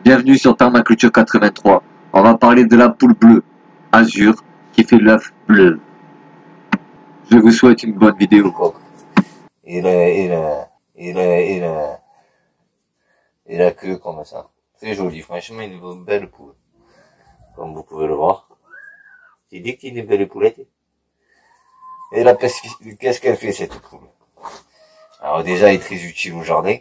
Bienvenue sur Permaculture 83. On va parler de la poule bleue, azur, qui fait l'œuf bleu. Je vous souhaite une bonne vidéo. Il a queue comme ça. Très joli, franchement, une belle poule. Comme vous pouvez le voir. Tu dis qu'il est une belle poulette. Et là, qu'est-ce qu'elle fait cette poule? Alors déjà, elle est très utile au jardin.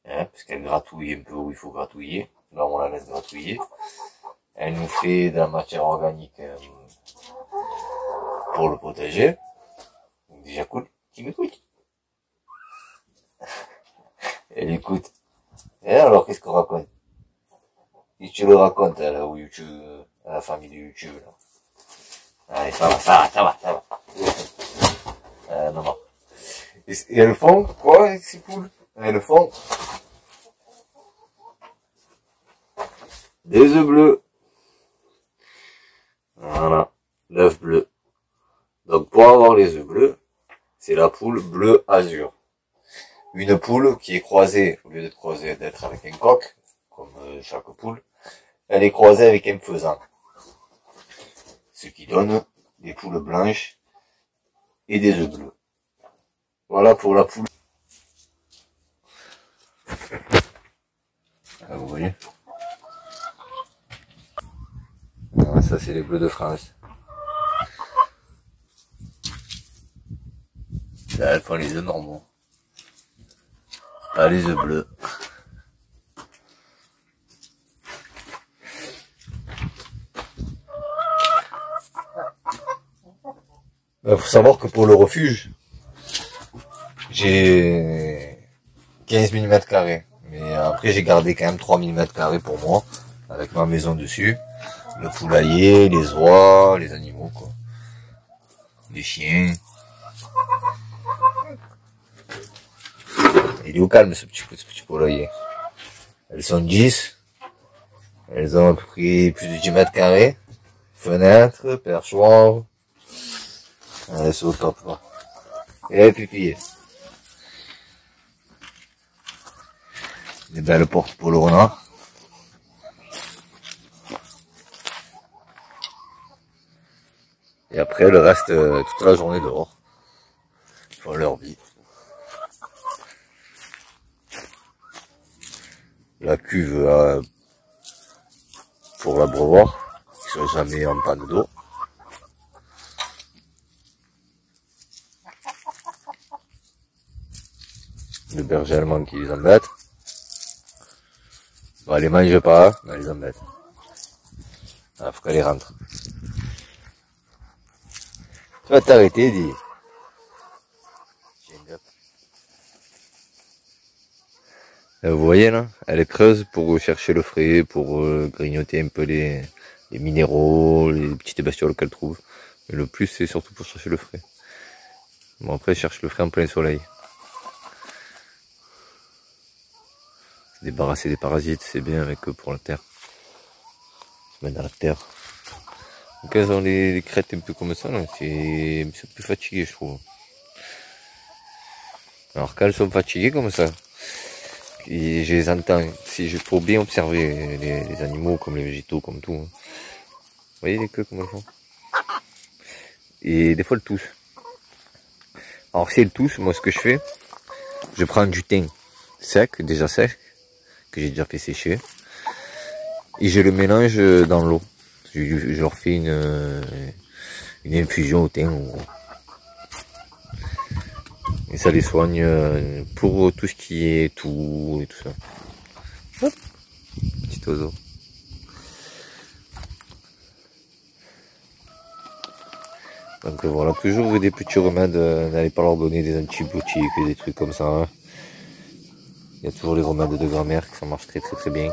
Hein, parce qu'elle gratouille un peu où il faut gratouiller. Là, on la laisse gratouiller. Elle nous fait de la matière organique pour le potager. Donc déjà cool. Tu m'écoutes? Elle écoute. Et alors, qu'est-ce qu'on raconte? Si tu le racontes à la YouTube, à la famille de YouTube, là. Allez, ça va. Non. Et elles font quoi, ces poules? Elles font des œufs bleus. Voilà, l'œuf bleu. Donc pour avoir les œufs bleus, c'est la poule bleu azur. Une poule qui est croisée, au lieu d'être croisée, d'être avec un coq, comme chaque poule, elle est croisée avec un faisan. Ce qui donne des poules blanches et des œufs bleus. Voilà pour la poule. Ah, vous voyez? Ah, ça c'est les bleus de France. Là, elles font les œufs normaux. Ah, les œufs bleus. Il faut savoir que pour le refuge, j'ai 15 mm². Mais après, j'ai gardé quand même 3 mm² pour moi, avec ma maison dessus. Le poulailler, les oies, les animaux, quoi. Les chiens. Il est au calme, ce petit poulailler. Elles sont 10. Elles ont à peu près plus de 10 m². Fenêtre, perchoir. Elles sont au top, là. Et pipi. Des belles portes pour le renard. Et après, le reste, toute la journée dehors. Ils font leur vie. La cuve pour l'abreuvoir, qui sont jamais en panne d'eau. Le berger allemand qui les embête. Bon, elle les mange pas, mais elle les embête. Ah, faut qu'elle les rentre. Tu vas t'arrêter, dis. Vous voyez là, elle creuse pour chercher le frais, pour grignoter un peu les minéraux, les petites bestioles qu'elle trouve. Mais le plus c'est surtout pour chercher le frais. Bon après elle cherche le frais en plein soleil. Se débarrasser des parasites, c'est bien avec eux pour la terre. Se mettre dans la terre. Donc elles ont les crêtes un peu comme ça, c'est plus fatigué je trouve. Alors quand elles sont fatiguées comme ça, et je les entends, si je faut bien observer les animaux comme les végétaux, comme tout. Hein. Vous voyez les queues comme elles font? Et des fois elles toussent. Alors si elles toussent, moi ce que je fais, je prends du thym sec, déjà sec, que j'ai déjà fait sécher, et je le mélange dans l'eau. Je leur fais une infusion au thym. Et ça les soigne pour tout ce qui est tout et tout ça. Hop, petit oiseau. Donc voilà, toujours des petits remèdes, n'allez pas leur donner des antibiotiques et des trucs comme ça. Hein. Il y a toujours les remèdes de grand-mère qui ça marche très bien.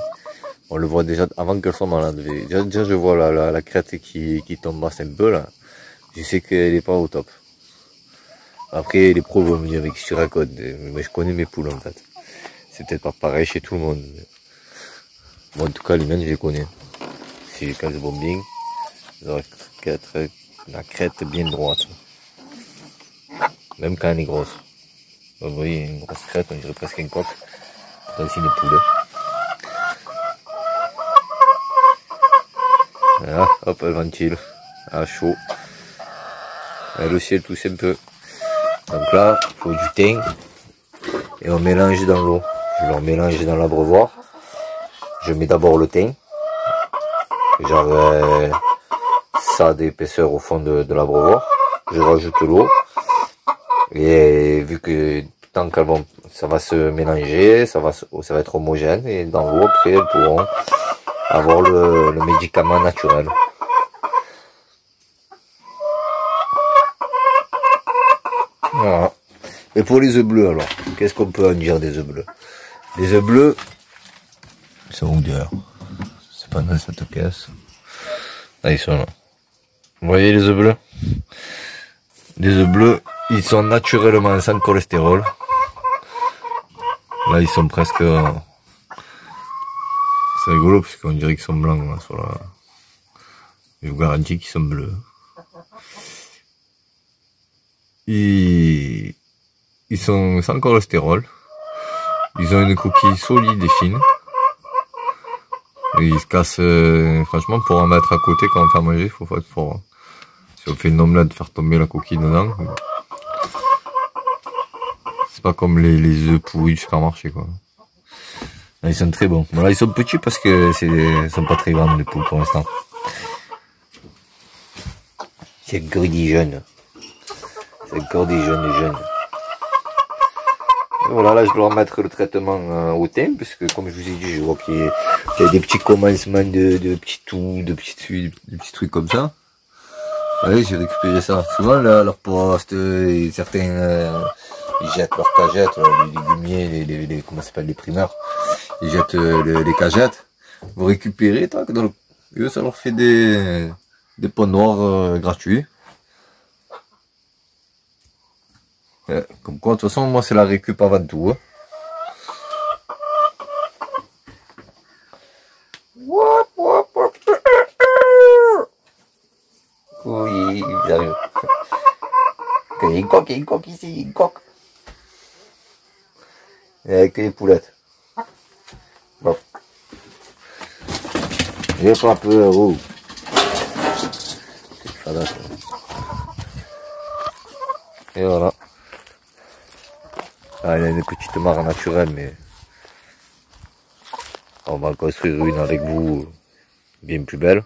On le voit déjà avant qu'elles soient malades. Déjà je vois la crête qui tombe basse un peu là. Je sais qu'elle est pas au top. Après, les pros vont me dire avec qui tu racontes, mais je connais mes poules en fait. C'est peut-être pas pareil chez tout le monde. Moi, en tout cas, les miennes, je les connais. Si quand elles vont bien, elles auraient la crête bien droite. Même quand elle est grosse. Vous voyez, une grosse crête, on dirait presque un coq. C'est aussi une poule. Voilà, hop, le ventile. À chaud. Et le ciel tousse un peu. Donc là, il faut du thym. Et on mélange dans l'eau. Je le mélange dans l'abreuvoir. Je mets d'abord le thym. J'avais ça d'épaisseur au fond de l'abreuvoir. Je rajoute l'eau. Et vu que tant qu'elles vont, ça va se mélanger, ça va être homogène. Et dans l'eau, après, elles pourront avoir le médicament naturel. Voilà. Et pour les œufs bleus alors, qu'est-ce qu'on peut en dire des œufs bleus? Les œufs bleus, ils sont où d'ailleurs? C'est pas dans cette caisse. Là ils sont là. Vous voyez les œufs bleus? Les œufs bleus, ils sont naturellement sans cholestérol. Là ils sont presque... C'est rigolo parce qu'on dirait qu'ils sont blancs là, sur la... Je vous garantis qu'ils sont bleus. Ils sont sans cholestérol. Ils ont une coquille solide et fine. Et ils se cassent, franchement, pour en mettre à côté quand on fait à manger, il faut être fort. Hein. Si on fait une omelette, faire tomber la coquille dedans. C'est pas comme les œufs pourris du supermarché, quoi. Là, ils sont très bons. Bon, là, ils sont petits parce que ils sont pas très grands, les poules, pour l'instant. C'est encore des jeunes. C'est encore des jeunes. Et voilà, là je dois remettre le traitement au thym, parce que comme je vous ai dit, je vois qu'il y a des petits commencements de petits toux, de petits trucs comme ça. Oui, j'ai récupéré ça. Souvent, là, leur poste, certains, ils jettent leurs cagettes, les légumiers, comment ça s'appelle, les primeurs. Ils jettent les cagettes. Vous récupérez, tac, eux, ça leur fait des pots noirs gratuits. Comme quoi, de toute façon, moi, c'est la récup avant tout. Hein. Oui, ils arrivent. Il y a une coque ici, une coque. Et avec les poulettes. Bon. Je frappe haut. Et voilà. Ah, il y a une petite mare naturelle, mais on va construire une avec vous bien plus belle,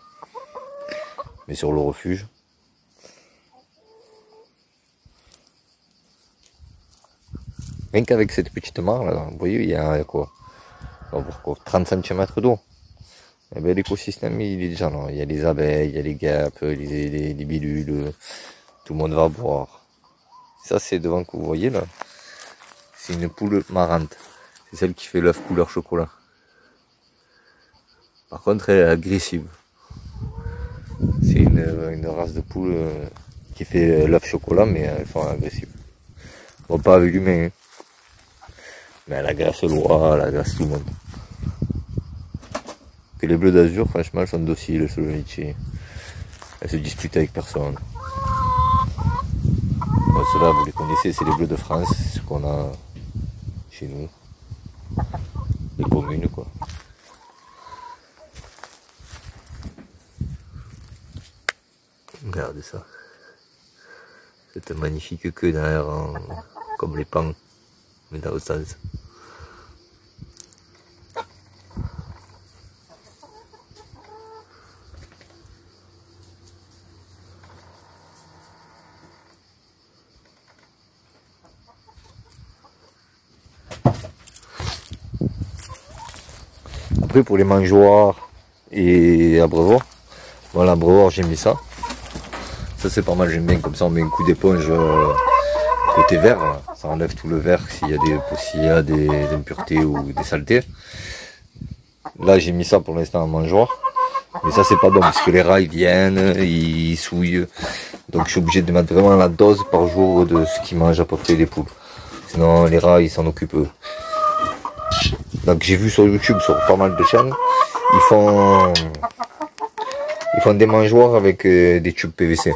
mais sur le refuge. Rien qu'avec cette petite mare là, vous voyez, il y a quoi, 30 cm d'eau. Et bien l'écosystème il est déjà là, il y a les abeilles, il y a les guêpes, les bilules, tout le monde va boire. Ça c'est devant que vous voyez là. C'est une poule marrante. C'est celle qui fait l'œuf couleur chocolat. Par contre, elle est agressive. C'est une race de poule qui fait l'œuf chocolat, mais elles sont agressives. Bon, pas avec l'humain. Hein. Mais elle agresse le roi, elle agresse tout le monde. Que les bleus d'azur, franchement, elles sont dociles sur le métier. Elles se disputent avec personne. Bon, ceux-là, vous les connaissez, c'est les bleus de France, ce qu'on a chez nous, les communes quoi. Regardez ça, cette magnifique queue derrière, hein, comme les pans, mais dans le sens. Après pour les mangeoires et abreuvoirs, voilà, l'abreuvoir j'ai mis ça. Ça c'est pas mal, j'aime bien, comme ça on met un coup d'éponge côté vert, là. Ça enlève tout le vert s'il y a des impuretés ou des saletés. Là j'ai mis ça pour l'instant en mangeoire, mais ça c'est pas bon parce que les rats ils viennent, ils souillent. Donc je suis obligé de mettre vraiment la dose par jour de ce qu'ils mangent à peu près les poules. Sinon les rats ils s'en occupent eux. Donc j'ai vu sur YouTube, sur pas mal de chaînes, ils font des mangeoires avec des tubes PVC.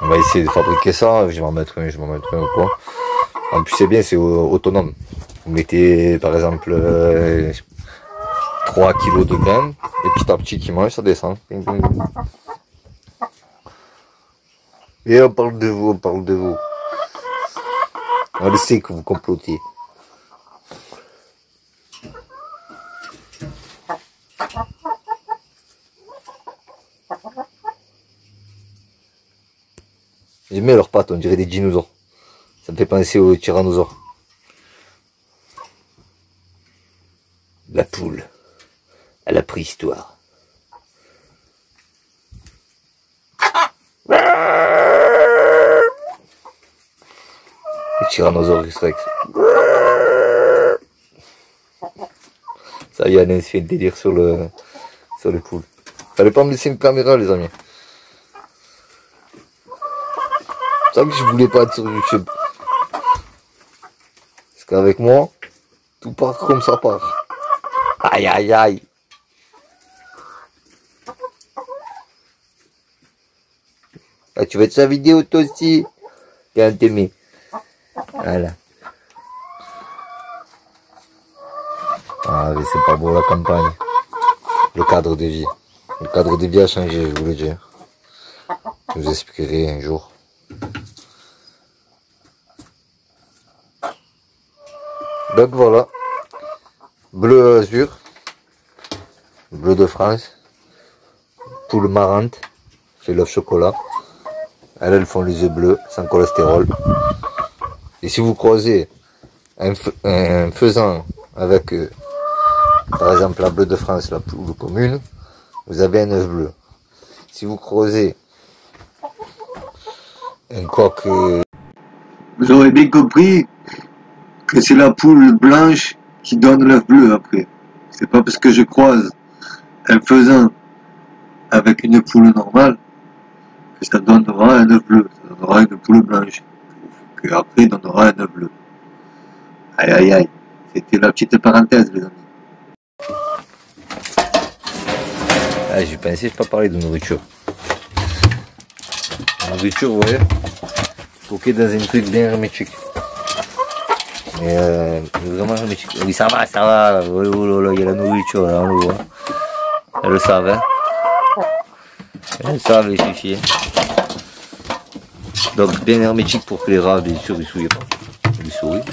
On va essayer de fabriquer ça, je vais en mettre un ou quoi. En plus c'est bien, c'est autonome. Vous mettez par exemple 3 kilos de graines, et petit à petit qui mange, ça descend. Ping, ping, ping. Et on parle de vous, on parle de vous. On le sait que vous complotez. J'aime bien leurs pattes, on dirait des dinosaures. Ça me fait penser aux tyrannosaures. La poule, à la préhistoire. Le Tyrannosaurus Rex. Ça y est, Alain se fait délire sur les poules. Fallait pas me laisser une caméra, les amis. C'est ça que je voulais pas être sur YouTube. Parce qu'avec moi, tout part comme ça part. Aïe aïe aïe. Ah, tu veux être sa vidéo toi aussi? Bien t'aimer. Voilà. Ah mais c'est pas beau la campagne. Le cadre de vie. Le cadre de vie a changé, je vous le dis. Je vous expliquerai un jour. Donc voilà. Bleu azur. Bleu de France. Poule marrante. Fait l'œuf chocolat. Elles font les œufs bleus, sans cholestérol. Et si vous croisez un faisan avec, par exemple, la bleu de France, la poule commune, vous avez un œuf bleu. Si vous croisez un coq... Vous aurez bien compris que c'est la poule blanche qui donne l'œuf bleu après. C'est pas parce que je croise un faisan avec une poule normale que ça donnera un œuf bleu. Ça donnera une poule blanche. Que après donnera un œuf bleu. Aïe aïe aïe. C'était la petite parenthèse, les amis. Ah, j'ai pensé, je pas parler de nourriture. La nourriture, vous voyez, stocké dans un truc bien hermétique. Mais vraiment hermétique. Oui, ça va, ça va. Oh là là, il y a la nourriture là, on le voit. Elle le savait. Elle le savait, il suffit. Donc bien hermétique pour que les rats, bien sûr, ils souillent pas. Ils souillent.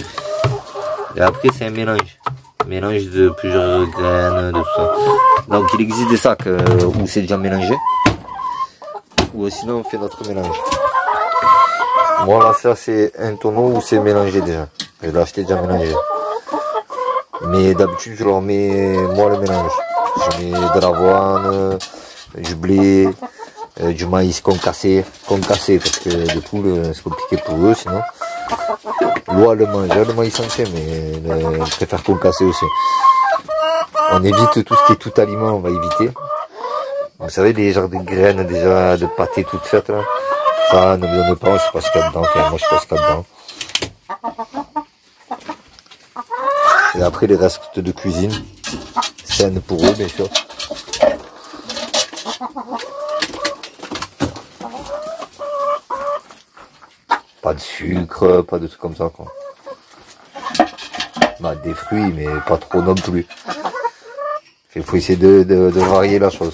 Et après, c'est un mélange. Mélange de plusieurs graines, de tout ça. Donc il existe des sacs où c'est déjà mélangé. Ou sinon on fait notre mélange. Moi là, ça c'est un tonneau où c'est mélangé déjà. Je l'ai acheté déjà mélangé. Mais d'habitude je leur mets moi le mélange. Je mets de l'avoine, du blé, du maïs concassé. Concassé parce que les poules c'est compliqué pour eux sinon. L'eau le mange, le maïs entier, mais elle préfère concasser aussi. On évite tout ce qui est tout aliment, on va éviter. Vous savez, les genres de graines déjà de pâté toutes faites là. Ça, ne me donne pas, on sait pas ce qu'il y a dedans. Enfin, moi je sais pas ce qu'il y a dedans. Et après les restes de cuisine, saines pour eux bien sûr. Pas de sucre, pas de trucs comme ça quoi. Bah, des fruits, mais pas trop non plus. Il faut essayer de varier la chose.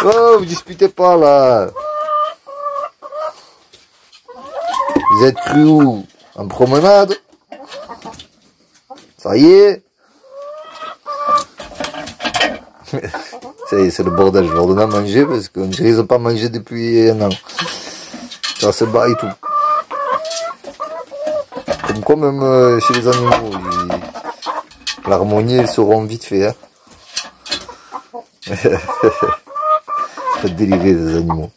Oh, vous disputez pas là. Vous êtes cru où? En promenade? Ça y est. C'est le bordel, je leur donne à manger parce qu'on dirait qu'ils n'ont pas mangé depuis un an. Ça se bat et tout. Comme quoi même chez les animaux, l'harmonie ils seront vite fait. Hein. Faites délirer les animaux.